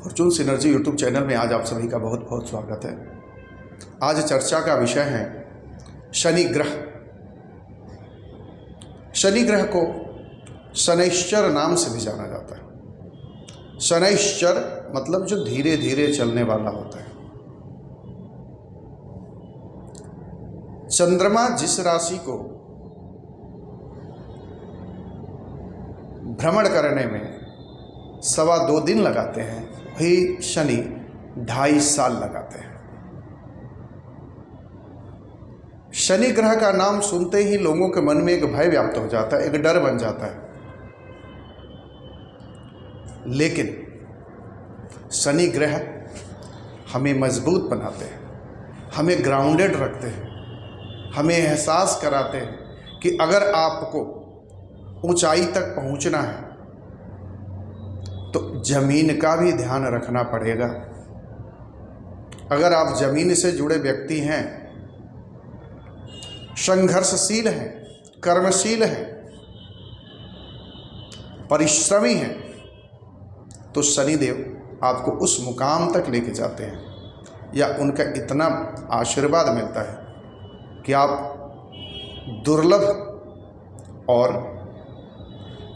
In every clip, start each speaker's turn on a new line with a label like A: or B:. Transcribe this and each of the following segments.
A: Fortune synergy YouTube channel में आज आप सभी का बहुत बहुत स्वागत है। आज चर्चा का विषय है शनि ग्रह। शनि ग्रह को शनैश्चर नाम से भी जाना जाता है। शनैश्चर मतलब जो धीरे धीरे चलने वाला होता है। चंद्रमा जिस राशि को भ्रमण करने में 2.25 दिन लगाते हैं, वही शनि 2.5 साल लगाते हैं। शनि ग्रह का नाम सुनते ही लोगों के मन में एक भय व्याप्त हो जाता है, एक डर बन जाता है। लेकिन शनि ग्रह हमें मजबूत बनाते हैं, हमें ग्राउंडेड रखते हैं, हमें एहसास कराते हैं कि अगर आपको ऊंचाई तक पहुंचना है तो जमीन का भी ध्यान रखना पड़ेगा। अगर आप जमीन से जुड़े व्यक्ति हैं, संघर्षशील हैं, कर्मशील हैं, परिश्रमी हैं, तो शनिदेव आपको उस मुकाम तक लेके जाते हैं या उनका इतना आशीर्वाद मिलता है कि आप दुर्लभ और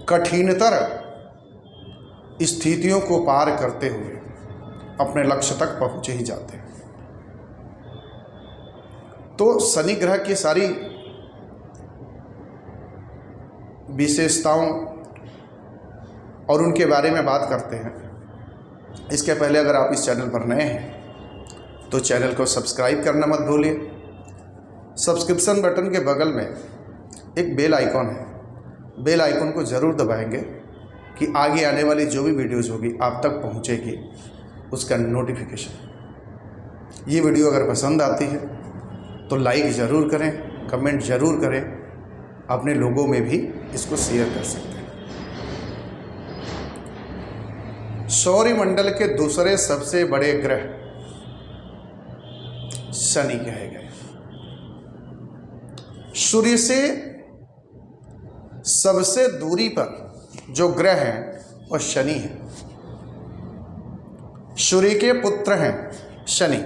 A: कठिनतर स्थितियों को पार करते हुए अपने लक्ष्य तक पहुंच ही जाते हैं। तो शनि ग्रह की सारी विशेषताओं और उनके बारे में बात करते हैं। इसके पहले अगर आप इस चैनल पर नए हैं तो चैनल को सब्सक्राइब करना मत भूलिए। सब्सक्रिप्शन बटन के बगल में एक बेल आइकॉन है, बेल आइकॉन को ज़रूर दबाएंगे कि आगे आने वाली जो भी वीडियोज़ होगी आप तक पहुंचेगी उसका नोटिफिकेशन। ये वीडियो अगर पसंद आती है तो लाइक ज़रूर करें, कमेंट ज़रूर करें, अपने लोगों में भी इसको शेयर कर सकते हैं। सौरमंडल के दूसरे सबसे बड़े ग्रह शनि कहे गए। सूर्य से सबसे दूरी पर जो ग्रह हैं वह शनि है। सूर्य के पुत्र हैं शनि।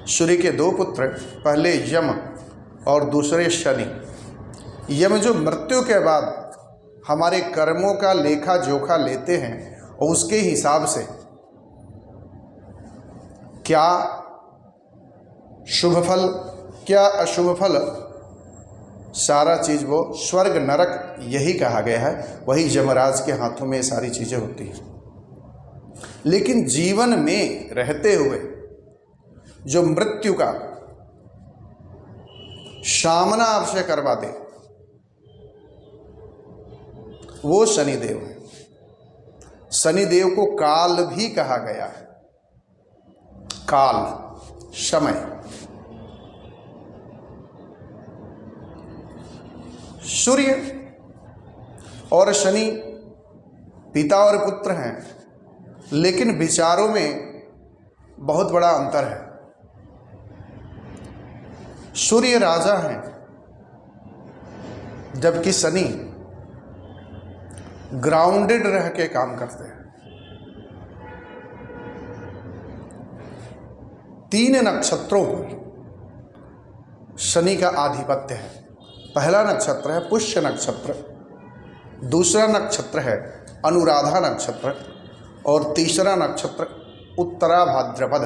A: सूर्य के 2 पुत्र, पहले यम और दूसरे शनि। यम जो मृत्यु के बाद हमारे कर्मों का लेखा जोखा लेते हैं और उसके हिसाब से क्या शुभ फल क्या अशुभ फल, सारा चीज़ वो स्वर्ग नरक यही कहा गया है, वही यमराज के हाथों में सारी चीज़ें होती हैं। लेकिन जीवन में रहते हुए जो मृत्यु का सामना आपसे करवा दे वो शनिदेव है। शनिदेव को काल भी कहा गया है। काल समय। सूर्य और शनि पिता और पुत्र हैं, लेकिन विचारों में बहुत बड़ा अंतर है। सूर्य राजा हैं जबकि शनि ग्राउंडेड रह के काम करते हैं। 3 नक्षत्रों पर शनि का आधिपत्य है। पहला नक्षत्र है पुष्य नक्षत्र, दूसरा नक्षत्र है अनुराधा नक्षत्र और तीसरा नक्षत्र उत्तरा भाद्रपद।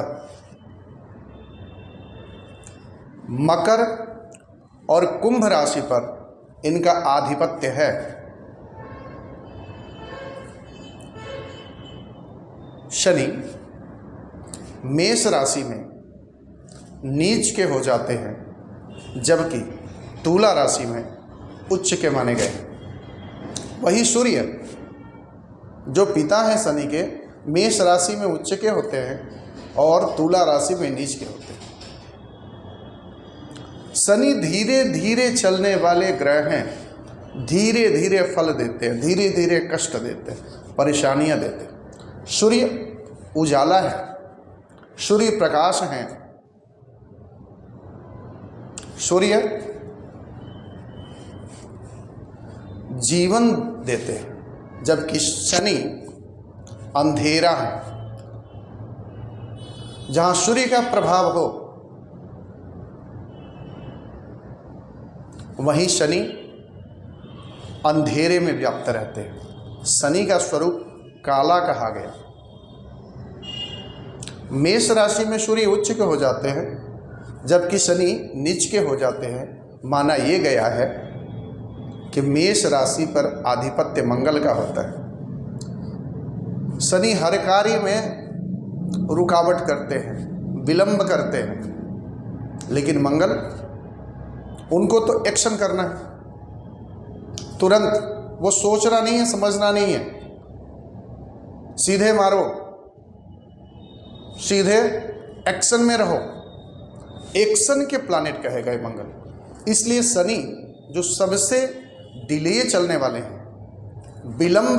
A: मकर और कुंभ राशि पर इनका आधिपत्य है। शनि मेष राशि में नीच के हो जाते हैं, जबकि तुला राशि में उच्च के माने गए। वही सूर्य जो पिता है शनि के, मेष राशि में उच्च के होते हैं और तुला राशि में नीच के होते हैं। शनि धीरे धीरे चलने वाले ग्रह हैं। धीरे धीरे फल देते हैं, धीरे धीरे कष्ट देते हैं, परेशानियां देते हैं। सूर्य उजाला है, सूर्य प्रकाश है। सूर्य जीवन देते हैं, जबकि शनि अंधेरा है। जहां सूर्य का प्रभाव हो वहीं शनि अंधेरे में व्याप्त रहते हैं। शनि का स्वरूप काला कहा गया। मेष राशि में सूर्य उच्च के हो जाते हैं, जबकि शनि नीच के हो जाते हैं। माना यह गया है कि मेष राशि पर आधिपत्य मंगल का होता है। शनि हर कार्य में रुकावट करते हैं, विलंब करते हैं, लेकिन मंगल उनको तो एक्शन करना है तुरंत। वो सोचना नहीं है, समझना नहीं है, सीधे मारो, सीधे एक्शन में रहो। एक्शन के प्लैनेट कहे गए मंगल। इसलिए शनि जो सबसे डिले चलने वाले हैं, विलंब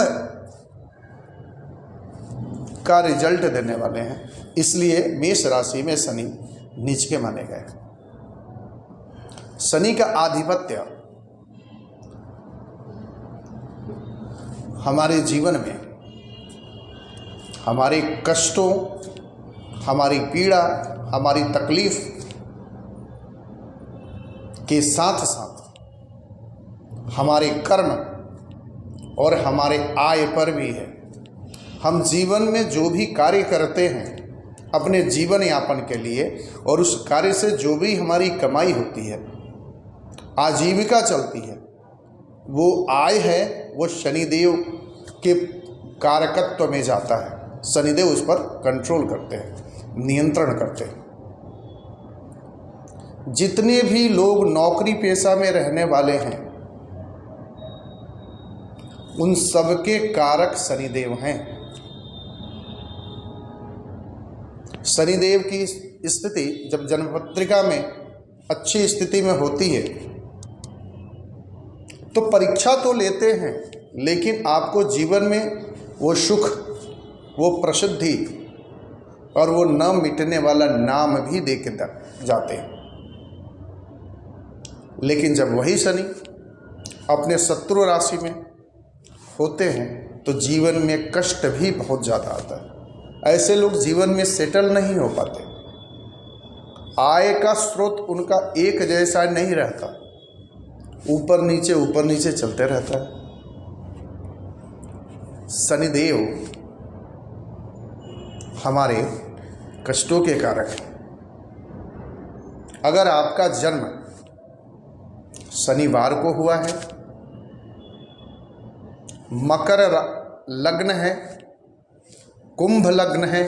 A: का रिजल्ट देने वाले हैं, इसलिए मेष राशि में शनि नीच के माने गए। शनि का आधिपत्य हमारे जीवन में हमारे कष्टों, हमारी पीड़ा, हमारी तकलीफ के साथ साथ हमारे कर्म और हमारे आय पर भी है। हम जीवन में जो भी कार्य करते हैं अपने जीवन यापन के लिए, और उस कार्य से जो भी हमारी कमाई होती है, आजीविका चलती है, वो आय है, वो शनिदेव के कारकत्व में जाता है। शनिदेव उस पर कंट्रोल करते हैं, नियंत्रण करते हैं। जितने भी लोग नौकरी पेशा में रहने वाले हैं उन सबके कारक शनिदेव हैं। शनिदेव की स्थिति जब जन्मपत्रिका में अच्छी स्थिति में होती है तो परीक्षा तो लेते हैं, लेकिन आपको जीवन में वो सुख, वो प्रसिद्धि और वो न मिटने वाला नाम भी दे के जाते हैं। लेकिन जब वही शनि अपने शत्रु राशि में होते हैं तो जीवन में कष्ट भी बहुत ज़्यादा आता है। ऐसे लोग जीवन में सेटल नहीं हो पाते। आय का स्रोत उनका एक जैसा नहीं रहता, ऊपर नीचे चलते रहता है। शनिदेव हमारे कष्टों के कारक हैं। अगर आपका जन्म शनिवार को हुआ है, मकर लग्न है, कुंभ लग्न है,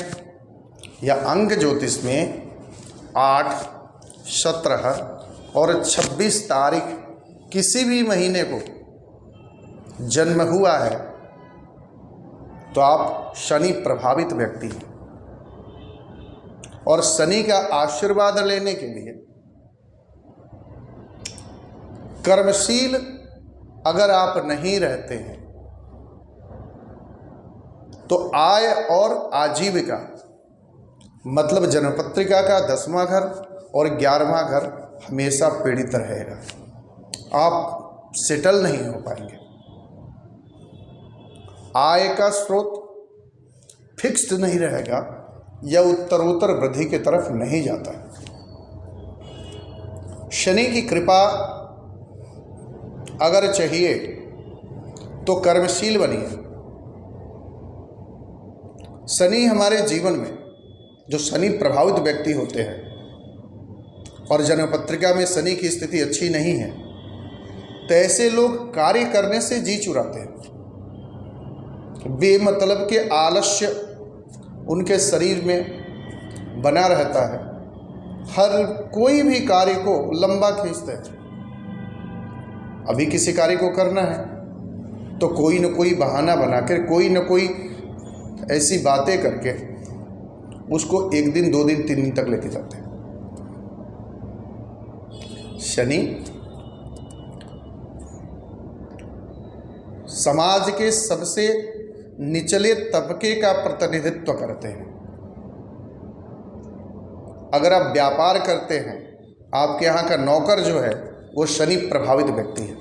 A: या अंक ज्योतिष में 8, 17 और 26 तारीख किसी भी महीने को जन्म हुआ है, तो आप शनि प्रभावित व्यक्ति हैं। और शनि का आशीर्वाद लेने के लिए कर्मशील अगर आप नहीं रहते हैं तो आय और आजीविका, मतलब जन्मपत्रिका का 10वां घर और 11वां घर हमेशा पीड़ित रहेगा। आप सेटल नहीं हो पाएंगे। आय का स्रोत फिक्स्ड नहीं रहेगा या उत्तरोत्तर वृद्धि की तरफ नहीं जाता। शनि की कृपा अगर चाहिए तो कर्मशील बनिए। शनि हमारे जीवन में जो शनि प्रभावित व्यक्ति होते हैं और जन्मपत्रिका में शनि की स्थिति अच्छी नहीं है, तो ऐसे लोग कार्य करने से जी चुराते हैं। बेमतलब के आलस्य उनके शरीर में बना रहता है। हर कोई भी कार्य को लंबा खींचते हैं। अभी किसी कार्य को करना है तो कोई न कोई बहाना बनाकर, कोई न कोई ऐसी बातें करके उसको 1 दिन, 2 दिन, 3 दिन तक लेके जाते हैं। शनि समाज के सबसे निचले तबके का प्रतिनिधित्व करते हैं। अगर आप व्यापार करते हैं, आपके यहाँ का नौकर जो है वो शनि प्रभावित व्यक्ति है।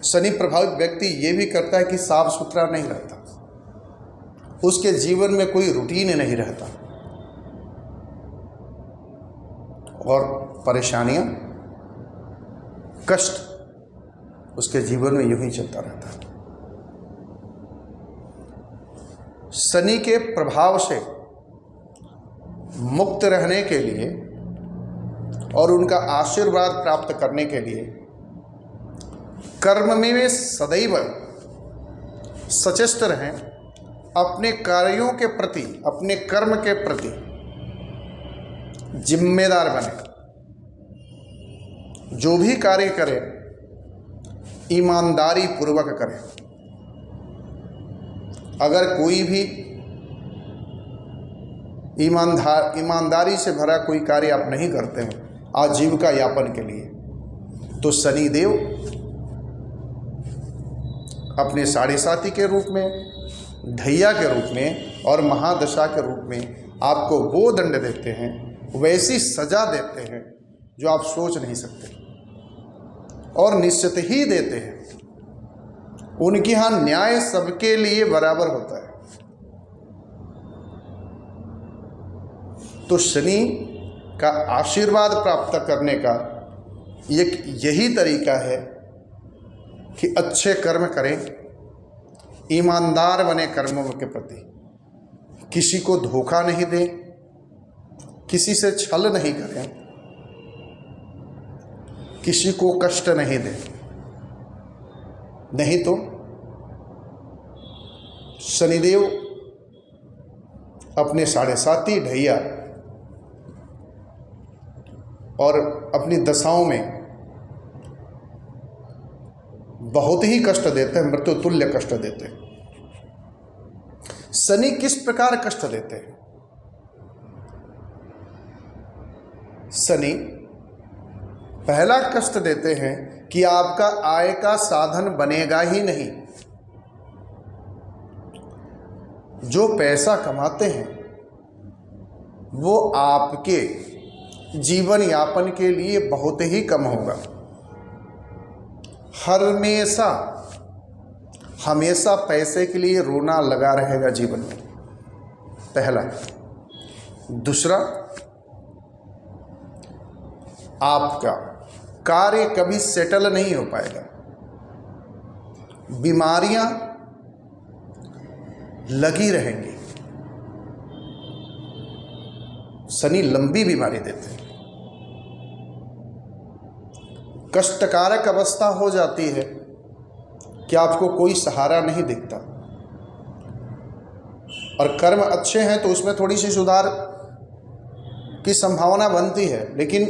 A: शनि प्रभावित व्यक्ति ये भी करता है कि साफ सुथरा नहीं रहता, उसके जीवन में कोई रूटीन नहीं रहता और परेशानियां, कष्ट उसके जीवन में यूं ही चलता रहता है। शनि के प्रभाव से मुक्त रहने के लिए और उनका आशीर्वाद प्राप्त करने के लिए कर्म में वे सदैव सचेष्ट रहें, अपने कार्यों के प्रति, अपने कर्म के प्रति जिम्मेदार बने। जो भी कार्य करें ईमानदारी पूर्वक करें। अगर कोई भी ईमानदारी से भरा कोई कार्य आप नहीं करते हैं आजीविका यापन के लिए, तो शनिदेव अपने साढ़े साथी के रूप में, ढैया के रूप में और महादशा के रूप में आपको वो दंड देते हैं, वैसी सजा देते हैं जो आप सोच नहीं सकते, और निश्चित ही देते हैं। उनके यहाँ न्याय सबके लिए बराबर होता है। तो शनि का आशीर्वाद प्राप्त करने का एक यही तरीका है कि अच्छे कर्म करें, ईमानदार बने कर्मों के प्रति, किसी को धोखा नहीं दें, किसी से छल नहीं करें, किसी को कष्ट नहीं दें। नहीं तो शनिदेव अपने साढ़े साथी ढैया और अपनी दशाओं में बहुत ही कष्ट देते हैं, मृत्यु तुल्य कष्ट देते हैं। शनि किस प्रकार कष्ट देते हैं? शनि पहला कष्ट देते हैं कि आपका आय का साधन बनेगा ही नहीं। जो पैसा कमाते हैं वो आपके जीवन यापन के लिए बहुत ही कम होगा। हमेशा पैसे के लिए रोना लगा रहेगा जीवन में, पहला। दूसरा, आपका कार्य कभी सेटल नहीं हो पाएगा। बीमारियां लगी रहेंगी। शनि लंबी बीमारी देते हैं। कष्टकारक अवस्था हो जाती है कि आपको कोई सहारा नहीं दिखता, और कर्म अच्छे हैं तो उसमें थोड़ी सी सुधार की संभावना बनती है, लेकिन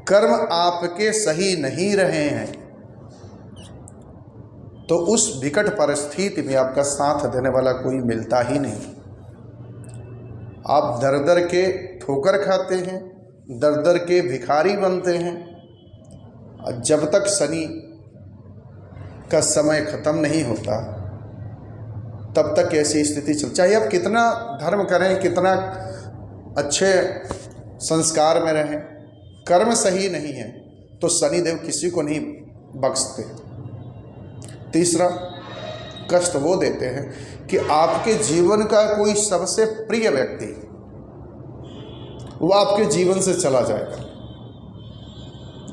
A: कर्म आपके सही नहीं रहे हैं तो उस विकट परिस्थिति में आपका साथ देने वाला कोई मिलता ही नहीं। आप दर दर के ठोकर खाते हैं, दर दर के भिखारी बनते हैं। जब तक शनि का समय खत्म नहीं होता तब तक ऐसी स्थिति चल, चाहे आप कितना धर्म करें, कितना अच्छे संस्कार में रहें, कर्म सही नहीं है तो शनिदेव किसी को नहीं बख्शते। तीसरा कष्ट वो देते हैं कि आपके जीवन का कोई सबसे प्रिय व्यक्ति वो आपके जीवन से चला जाएगा,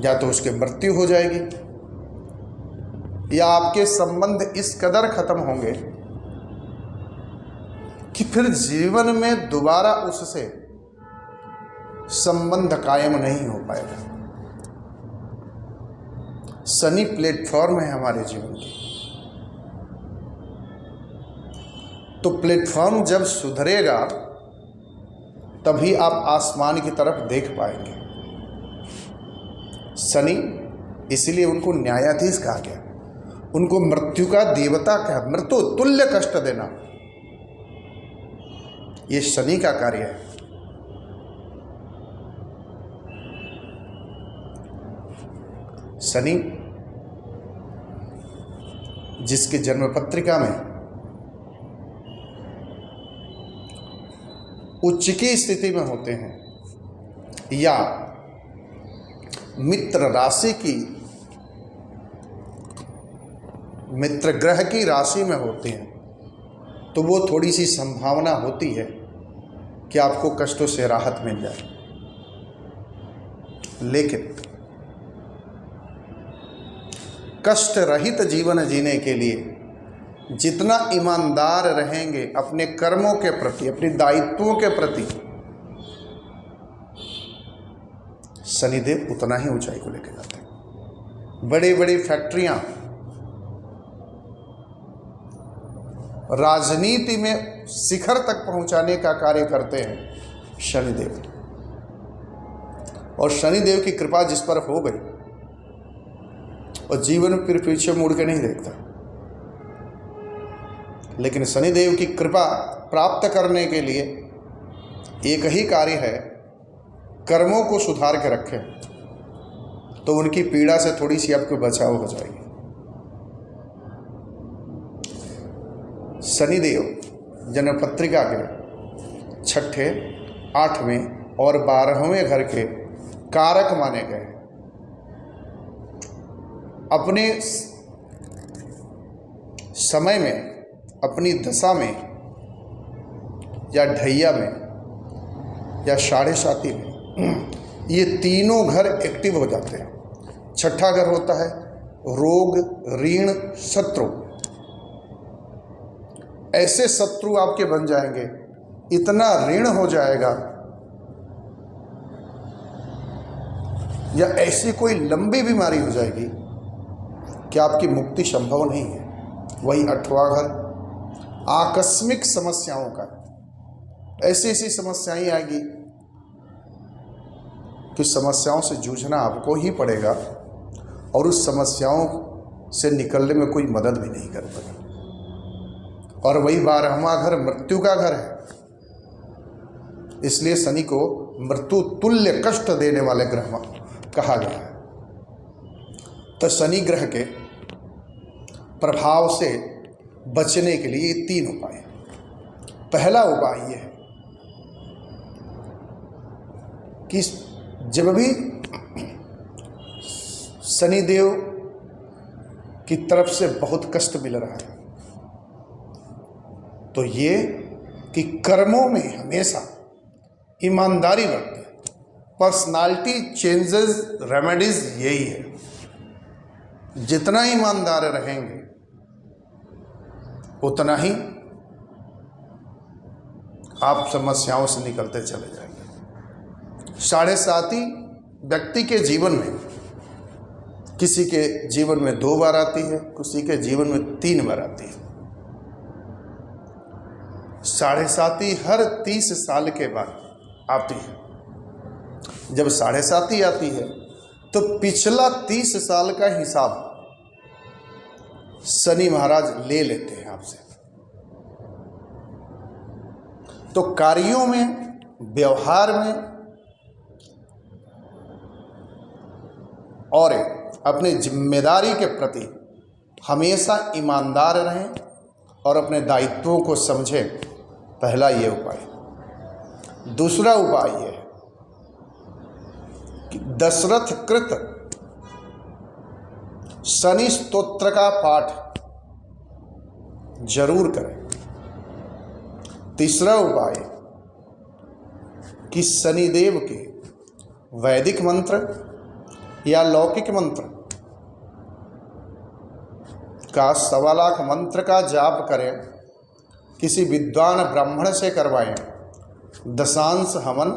A: या तो उसकी मृत्यु हो जाएगी या आपके संबंध इस कदर खत्म होंगे कि फिर जीवन में दोबारा उससे संबंध कायम नहीं हो पाएगा। शनि प्लेटफॉर्म है हमारे जीवन की। तो प्लेटफॉर्म जब सुधरेगा तभी आप आसमान की तरफ देख पाएंगे। शनि इसलिए उनको न्यायाधीश कहा गया, उनको मृत्यु का देवता कहा। मृत्यु तुल्य कष्ट देना ये शनि का कार्य है। शनि जिसके जन्म पत्रिका में उच्च की स्थिति में होते हैं या मित्र राशि की, मित्र ग्रह की राशि में होते हैं, तो वो थोड़ी सी संभावना होती है कि आपको कष्टों से राहत मिल जाए। लेकिन कष्ट रहित जीवन जीने के लिए जितना ईमानदार रहेंगे अपने कर्मों के प्रति, अपने दायित्वों के प्रति, शनिदेव उतना ही ऊंचाई को लेकर जाते हैं। बड़ी बड़ी फैक्ट्रियां, राजनीति में शिखर तक पहुंचाने का कार्य करते हैं शनिदेव, और शनिदेव की कृपा जिस पर हो गई और जीवन फिर पीछे मुड़ के नहीं देखता। लेकिन शनिदेव की कृपा प्राप्त करने के लिए एक ही कार्य है, कर्मों को सुधार के रखें, तो उनकी पीड़ा से थोड़ी सी आपको बचाव हो जाएगी। शनिदेव जन्म पत्रिका के 6ठे, 8वें और 12वें घर के कारक माने गए। अपने समय में, अपनी दशा में या ढैया में या साढ़े साती में ये तीनों घर एक्टिव हो जाते हैं। छठा घर होता है रोग, ऋण, शत्रु। ऐसे शत्रु आपके बन जाएंगे, इतना ऋण हो जाएगा, या ऐसी कोई लंबी बीमारी हो जाएगी कि आपकी मुक्ति संभव नहीं है। वही 8वां घर आकस्मिक समस्याओं का, ऐसी ऐसी समस्याएं आएगी कि समस्याओं से जूझना आपको ही पड़ेगा, और उस समस्याओं से निकलने में कोई मदद भी नहीं कर पाएगा। और वही 12वां घर मृत्यु का घर है, इसलिए शनि को मृत्यु तुल्य कष्ट देने वाले ग्रह कहा गया है। तो शनि ग्रह के प्रभाव से बचने के लिए 3 उपाय हैं। पहला उपाय यह है कि जब भी शनिदेव की तरफ से बहुत कष्ट मिल रहा है, तो ये कि कर्मों में हमेशा ईमानदारी बरतें। पर्सनालिटी चेंजेस रेमेडीज यही है, जितना ईमानदार रहेंगे उतना ही आप समस्याओं से निकलते चले जाएंगे। साढ़े साती व्यक्ति के जीवन में, किसी के जीवन में 2 बार आती है, किसी के जीवन में 3 बार आती है। साढ़े साती हर 30 साल के बाद आती है। जब साढ़े साती आती है तो पिछला 30 साल का हिसाब शनि महाराज ले लेते हैं आपसे। तो कार्यों में, व्यवहार में और अपने जिम्मेदारी के प्रति हमेशा ईमानदार रहें और अपने दायित्वों को समझें। पहला ये उपाय। दूसरा उपाय ये है कि दशरथ कृत शनि स्तोत्र का पाठ जरूर करें। तीसरा उपाय कि शनिदेव के वैदिक मंत्र या लौकिक मंत्र का 1.25 लाख मंत्र का जाप करें। किसी विद्वान ब्राह्मण से करवाएं। दशांश हवन,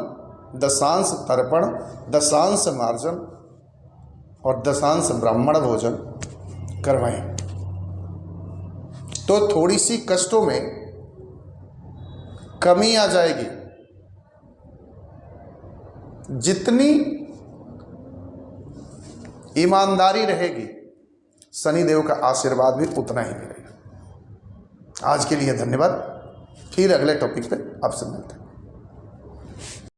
A: दशांश तर्पण, दशांश मार्जन और दशांश ब्राह्मण भोजन करवाएं, तो थोड़ी सी कष्टों में कमी आ जाएगी। जितनी ईमानदारी रहेगी, शनिदेव का आशीर्वाद भी उतना ही मिलेगा। आज के लिए धन्यवाद। फिर अगले टॉपिक पे आपसे मिलते हैं।